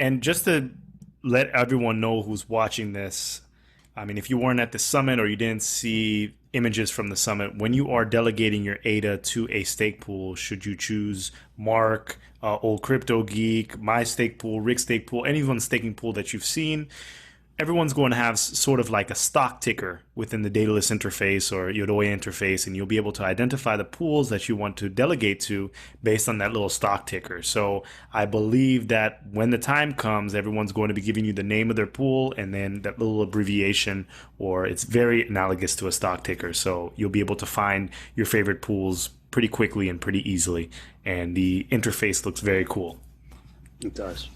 And just to let everyone know who's watching this, I mean, if you weren't at the summit or you didn't see images from the summit, when you are delegating your ADA to a stake pool, should you choose Mark, Old Crypto Geek, My Stake Pool, Rick Stake Pool, anyone's staking pool that you've seen, everyone's going to have sort of like a stock ticker within the Daedalus interface or Yoroi interface, and you'll be able to identify the pools that you want to delegate to based on that little stock ticker. So I believe that when the time comes, everyone's going to be giving you the name of their pool and then that little abbreviation, or it's very analogous to a stock ticker. So you'll be able to find your favorite pools pretty quickly and pretty easily. And the interface looks very cool. It does.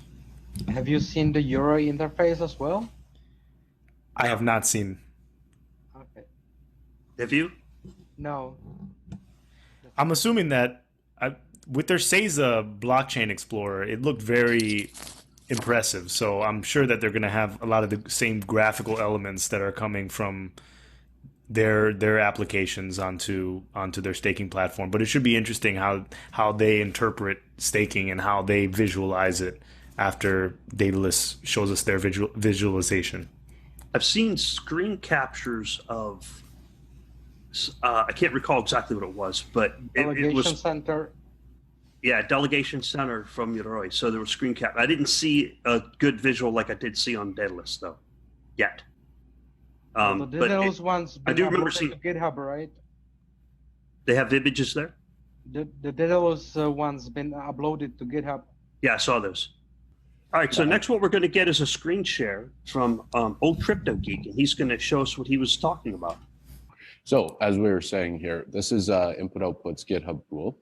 Have you seen the Euro interface as well? I have not seen. Okay. Have you? No. I'm assuming that with their Seiza blockchain explorer, it looked very impressive. So I'm sure that they're going to have a lot of the same graphical elements that are coming from their applications onto their staking platform. But it should be interesting how they interpret staking and how they visualize it after Daedalus shows us their visualization. I've seen screen captures of, I can't recall exactly what it was, but it was Center. Yeah, Delegation Center from Yoroi. So there was screen cap. I didn't see a good visual like I did see on Daedalus though, yet. The Daedalus ones. I do remember seeing GitHub, right? They have images there. The Daedalus ones been uploaded to GitHub. Yeah, I saw those. All right, so next what we're going to get is a screen share from Old Crypto Geek, and he's going to show us what he was talking about. So as we were saying here, this is Input Outputs GitHub pool.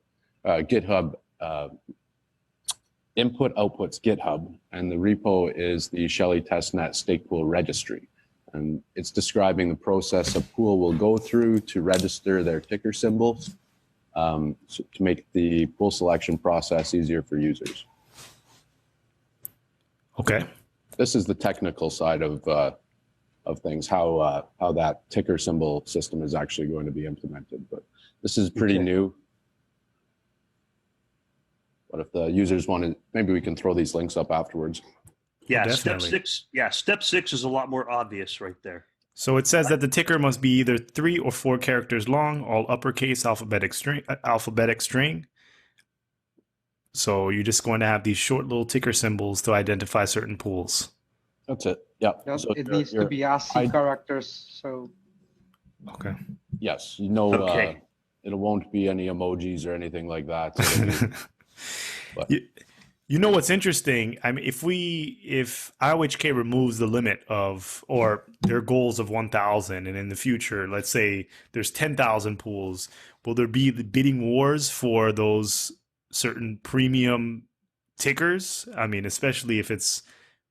GitHub Input Outputs GitHub, and the repo is the Shelley Testnet Stake Pool Registry. And it's describing the process a pool will go through to register their ticker symbols to make the pool selection process easier for users. Okay. This is the technical side of things, how that ticker symbol system is actually going to be implemented. But this is pretty new. But if the users want to, maybe we can throw these links up afterwards. Yeah, Definitely. step 6. Yeah, step 6 is a lot more obvious right there. So it says that the ticker must be either 3 or 4 characters long, all uppercase alphabetic string. So you're just going to have these short little ticker symbols to identify certain pools. That's it. Yeah. So it needs to be ASCII characters. So. Okay. Yes. No. Okay. It won't be any emojis or anything like that. But. You know what's interesting? I mean, if IOHK removes the limit of, or their goals of 1,000, and in the future, let's say there's 10,000 pools, will there be the bidding wars for those certain premium tickers? I mean, especially if it's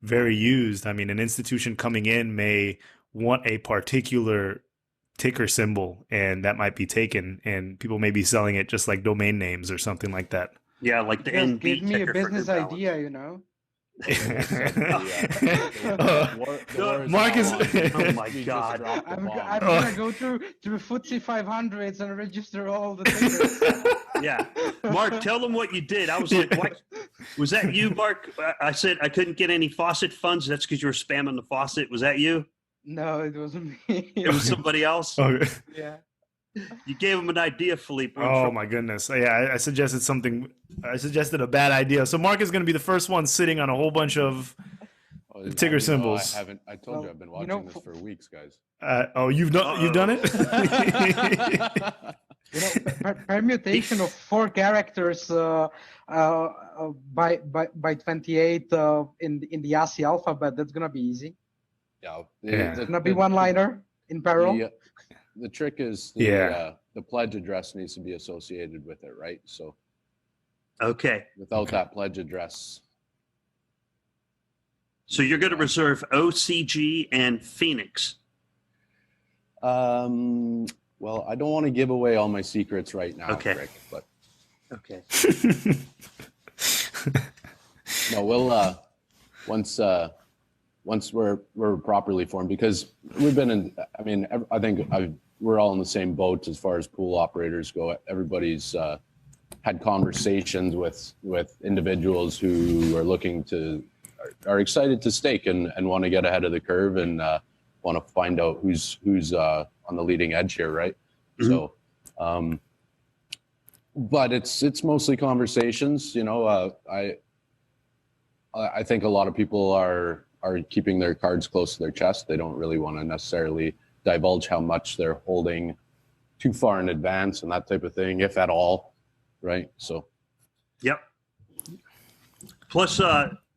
very used. I mean, an institution coming in may want a particular ticker symbol, and that might be taken, and people may be selling it just like domain names or something like that. Yeah, like the NB give me a business idea, you know. Marcus, oh my God! I'm gonna go through FTSE 500s and register all the tickers. Yeah, Mark, tell them what you did. I was like, what? Was that you, Mark? I said I couldn't get any faucet funds. That's because you were spamming the faucet. Was that you? No, it wasn't me. It was somebody else. Okay. Yeah. You gave him an idea, Philippe. Oh my goodness! Yeah, I suggested something. I suggested a bad idea. So Mark is going to be the first one sitting on a whole bunch of ticker symbols. I told you I've been watching this for weeks, guys. You've done it. Permutation of 4 characters by 28 in the ASCII alphabet. That's gonna be easy. Yeah, it's gonna be one-liner in parallel. The trick is the pledge address needs to be associated with it, right? So, okay. Without that pledge address. So you're going to reserve OCG and Phoenix. Well, I don't want to give away all my secrets right now, Rick, but okay. No, we'll once we're properly formed, because we've been in. I mean, I think we're all in the same boat as far as pool operators go. Everybody's had conversations with individuals who are looking to are excited to stake and want to get ahead of the curve and want to find out who's on the leading edge here, right? Mhm. So, but it's mostly conversations. I think a lot of people are keeping their cards close to their chest. They don't really want to necessarily divulge how much they're holding too far in advance and that type of thing, if at all, right? So, Yep. Plus,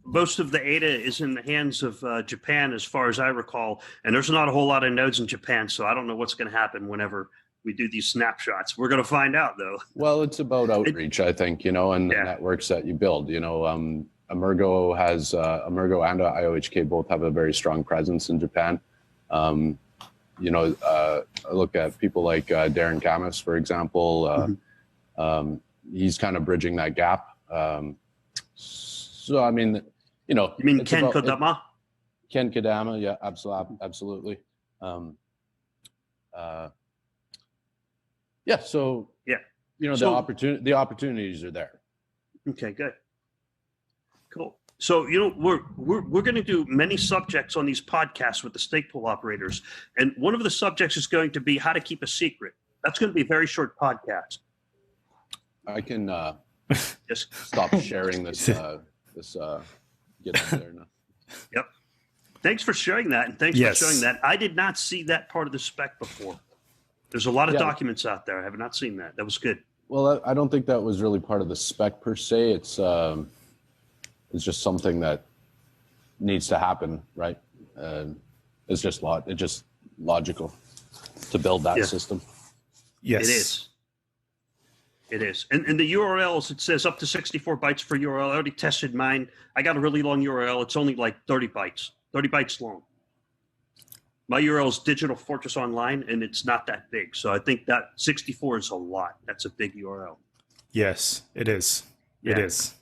most of the ADA is in the hands of Japan, as far as I recall, and there's not a whole lot of nodes in Japan, so I don't know what's going to happen whenever we do these snapshots. We're going to find out, though. well, it's about outreach, I think, and the networks that you build. Emergo and IOHK both have a very strong presence in Japan. I look at people like Darren Camus, for example. He's kind of bridging that gap. So, I mean, You mean Ken Kodama? Ken Kodama, yeah, absolutely. Yeah, so, Yeah. the opportunities are there. Okay, good. Cool. So, we're going to do many subjects on these podcasts with the stake pool operators. And one of the subjects is going to be how to keep a secret. That's going to be a very short podcast. I can Just stop sharing this. Get out there now. Yep. Thanks for sharing that. And thanks Yes. for showing that. I did not see that part of the spec before. There's a lot of Yeah. documents out there. I have not seen that. That was good. Well, I don't think that was really part of the spec per se. It's just something that needs to happen, right? It's just logical to build that Yeah. system. Yes. It is. It is. And the URLs, it says up to 64 bytes for URL. I already tested mine. I got a really long URL. It's only like 30 bytes long. My URL is Digital Fortress Online, and it's not that big. So I think that 64 is a lot. That's a big URL. Yes, it is. It Yeah. is.